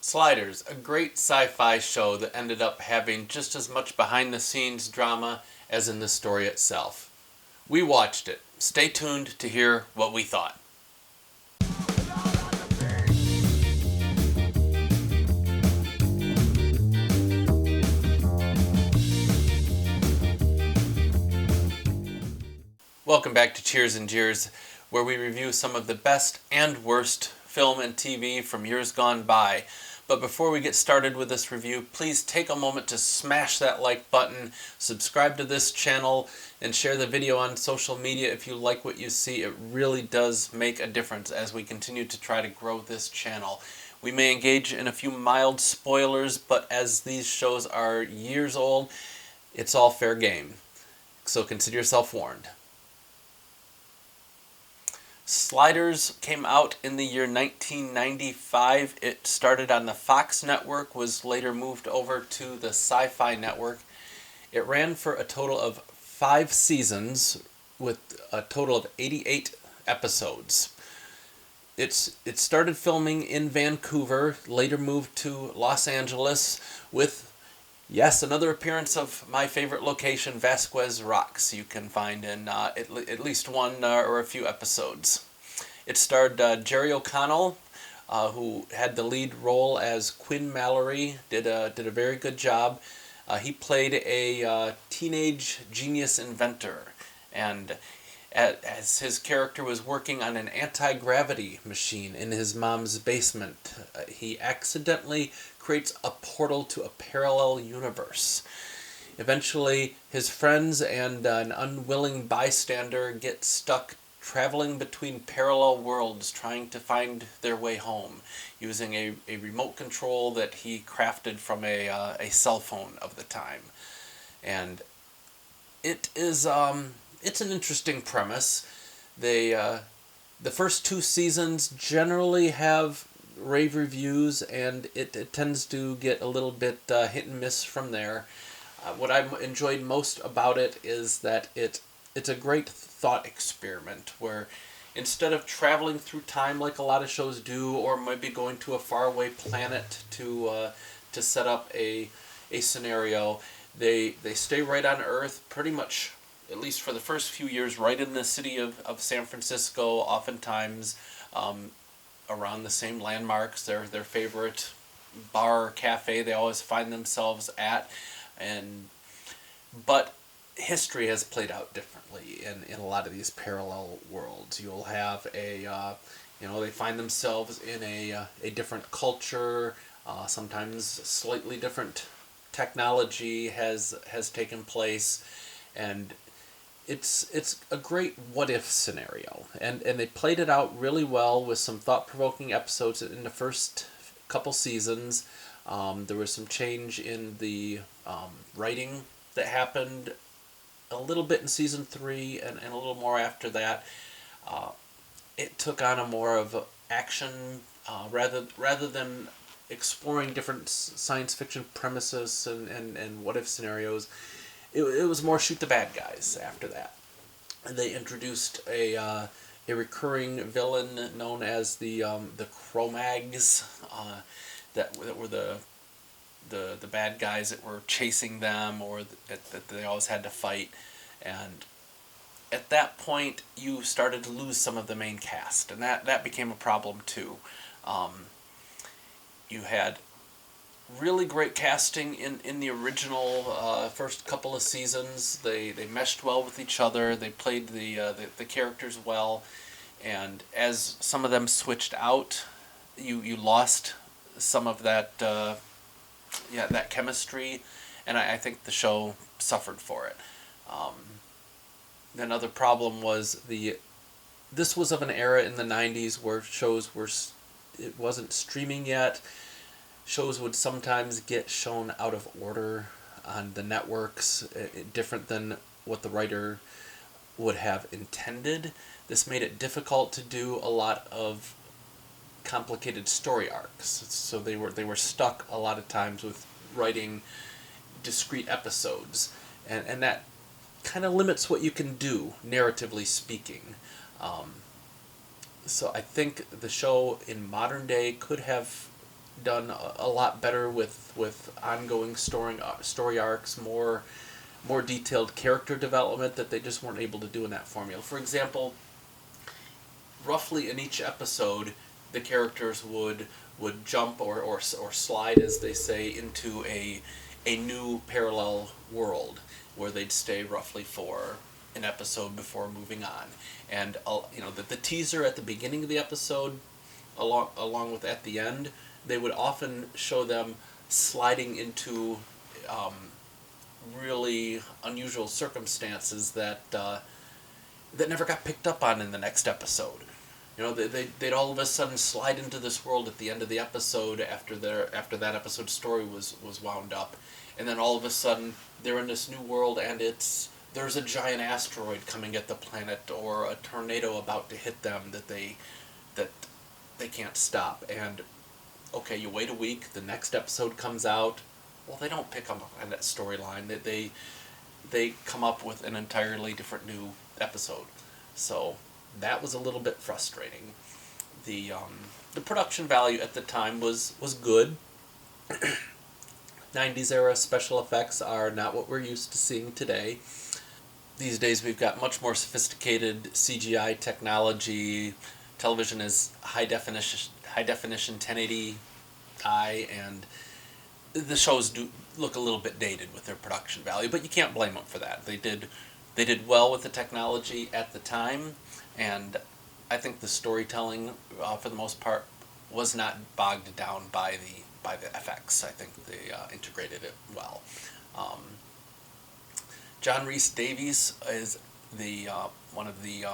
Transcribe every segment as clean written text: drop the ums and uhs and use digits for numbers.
Sliders, a great sci-fi show that ended up having just as much behind-the-scenes drama as in the story itself. We watched it. Stay tuned to hear what we thought. Welcome back to Cheers and Jeers, where we review some of the best and worst film and TV from years gone by. But before we get started with this review, please take a moment to smash that like button, subscribe to this channel, and share the video on social media if you like what you see. It really does make a difference as we continue to try to grow this channel. We may engage in a few mild spoilers, but as these shows are years old, it's all fair game. So consider yourself warned. Sliders came out in the year 1995. It started on the Fox network, was later moved over to the Sci-Fi network. It ran for a total of 5 seasons with a total of 88 episodes. It started filming in Vancouver, later moved to Los Angeles with, yes, another appearance of my favorite location, Vasquez Rocks, you can find in at least one or a few episodes. It starred Jerry O'Connell, who had the lead role as Quinn Mallory, did a very good job. He played a teenage genius inventor, and as his character was working on an anti-gravity machine in his mom's basement, he accidentally creates a portal to a parallel universe. Eventually, his friends and an unwilling bystander get stuck traveling between parallel worlds, trying to find their way home, using a remote control that he crafted from a cell phone of the time. And it is it's an interesting premise. The first 2 seasons generally have rave reviews, and it tends to get a little bit hit and miss from there. What I've enjoyed most about it is that it's a great thought experiment where instead of traveling through time like a lot of shows do, or maybe going to a faraway planet to set up a scenario, they stay right on Earth pretty much, at least for the first few years, right in the city of San Francisco, oftentimes around the same landmarks, their favorite bar or cafe they always find themselves at. But history has played out differently in a lot of these parallel worlds. You'll have they find themselves in a different culture, sometimes slightly different technology has taken place, and it's a great what-if scenario, and they played it out really well with some thought-provoking episodes in the first couple seasons. There was some change in the writing that happened a little bit in season 3 and a little more after that. It took on a more of action rather than exploring different science fiction premises and what-if scenarios. It was more shoot the bad guys after that. They introduced a recurring villain known as the Crowmags, that were the bad guys that were chasing them, or that they always had to fight. And at that point, you started to lose some of the main cast, and that became a problem too. You had really great casting in the original first couple of seasons. They meshed well with each other. They played the characters well, and as some of them switched out, you lost some of that that chemistry, and I think the show suffered for it. Another problem was this was of an era in the 90s where it wasn't streaming yet. Shows would sometimes get shown out of order on the networks, different than what the writer would have intended. This made it difficult to do a lot of complicated story arcs, so they were stuck a lot of times with writing discrete episodes, and that kind of limits what you can do, narratively speaking. So I think the show in modern day could have done a lot better with ongoing story arcs, more detailed character development that they just weren't able to do in that formula. For example, roughly in each episode, the characters would jump or slide, as they say, into a new parallel world where they'd stay roughly for an episode before moving on. And the teaser at the beginning of the episode, along with at the end, they would often show them sliding into really unusual circumstances that never got picked up on in the next episode. They'd all of a sudden slide into this world at the end of the episode after that episode's story was wound up, and then all of a sudden they're in this new world, and there's a giant asteroid coming at the planet or a tornado about to hit them that they can't stop. And okay, you wait a week, the next episode comes out. Well, they don't pick up on that storyline. They come up with an entirely different new episode. So that was a little bit frustrating. The production value at the time was good. 90s era special effects are not what we're used to seeing today. These days we've got much more sophisticated CGI technology. Television is high definition 1080i, and the shows do look a little bit dated with their production value, but you can't blame them for that. They did well with the technology at the time, and I think the storytelling, for the most part, was not bogged down by the FX. I think they integrated it well. John Rhys-Davies is the one of the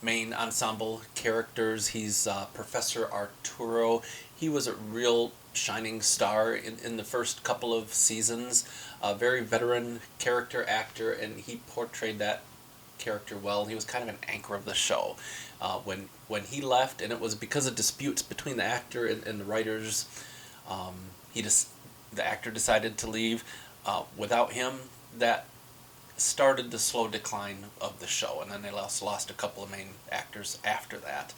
main ensemble characters. He's Professor Arturo. He was a real shining star in the first couple of seasons. A very veteran character actor, and he portrayed that character well. He was kind of an anchor of the show. When he left, and it was because of disputes between the actor and the writers, the actor decided to leave. Without him, that started the slow decline of the show, and then they lost a couple of main actors after that.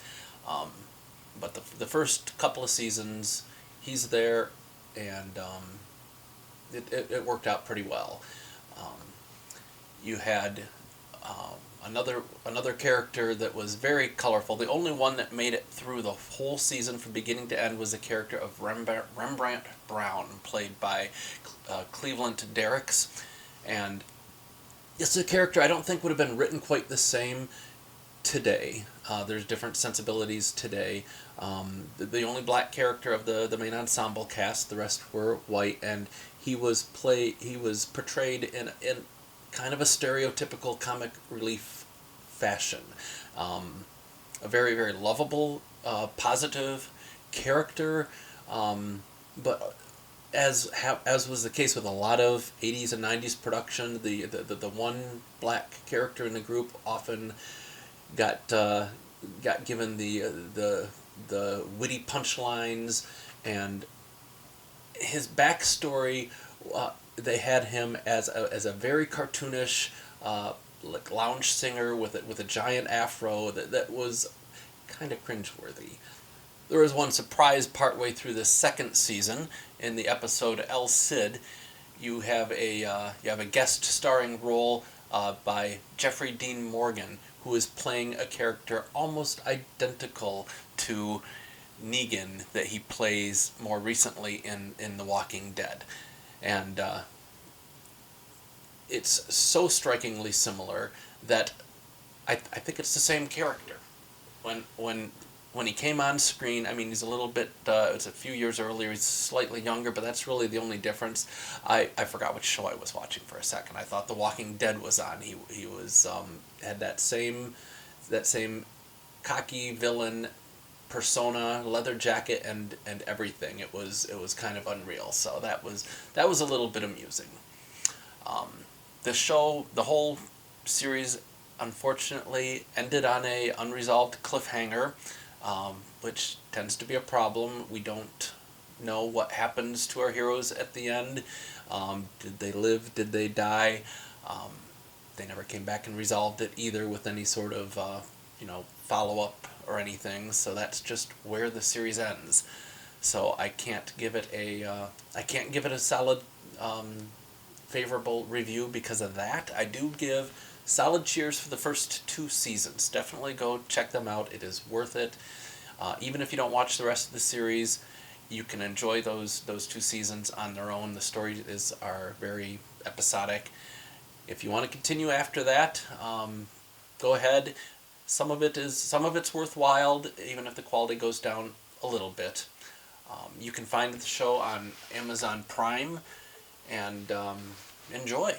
But the first couple of seasons, he's there, and it worked out pretty well. You had another character that was very colorful. The only one that made it through the whole season from beginning to end was the character of Rembrandt Brown, played by Cleavant Derricks. And it's a character I don't think would have been written quite the same today. There's different sensibilities today. The only black character of the main ensemble cast, the rest were white, and he was portrayed in kind of a stereotypical comic relief fashion. A very, very lovable, positive character, but as was the case with a lot of 80s and 90s production, the one black character in the group often got given the witty punchlines, and his backstory. They had him as a very cartoonish, like lounge singer with a giant afro that was kind of cringeworthy. There was one surprise partway through the second season in the episode El Cid. You have a guest starring role by Jeffrey Dean Morgan, who is playing a character almost identical to Negan that he plays more recently in The Walking Dead. And it's so strikingly similar that I think it's the same character. When he came on screen, I mean, he's a little bit, it's a few years earlier, he's slightly younger, but that's really the only difference. I forgot which show I was watching for a second. I thought The Walking Dead was on. He was, had that same cocky villain persona, leather jacket, and everything. It was kind of unreal. So that was a little bit amusing. The whole series, unfortunately, ended on a unresolved cliffhanger, which tends to be a problem. We don't know what happens to our heroes at the end. Did they live? Did they die? They never came back and resolved it either with any sort of follow-up or anything, so that's just where the series ends. so I can't give it a solid favorable review because of that. I do give solid cheers for the first 2 seasons. Definitely go check them out. It is worth it. Even if you don't watch the rest of the series, you can enjoy those 2 seasons on their own. The stories are very episodic. If you want to continue after that, go ahead. Some of it's worthwhile, even if the quality goes down a little bit. You can find the show on Amazon Prime and enjoy.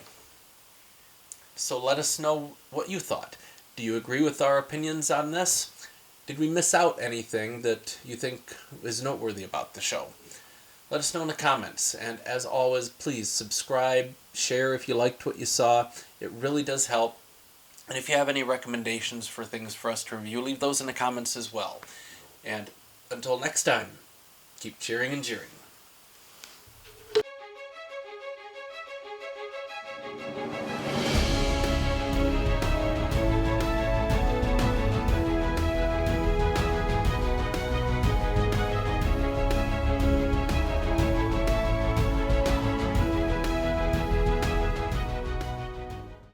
So let us know what you thought. Do you agree with our opinions on this? Did we miss out anything that you think is noteworthy about the show? Let us know in the comments. And as always, please subscribe, share if you liked what you saw. It really does help. And if you have any recommendations for things for us to review, leave those in the comments as well. And until next time, keep cheering and jeering.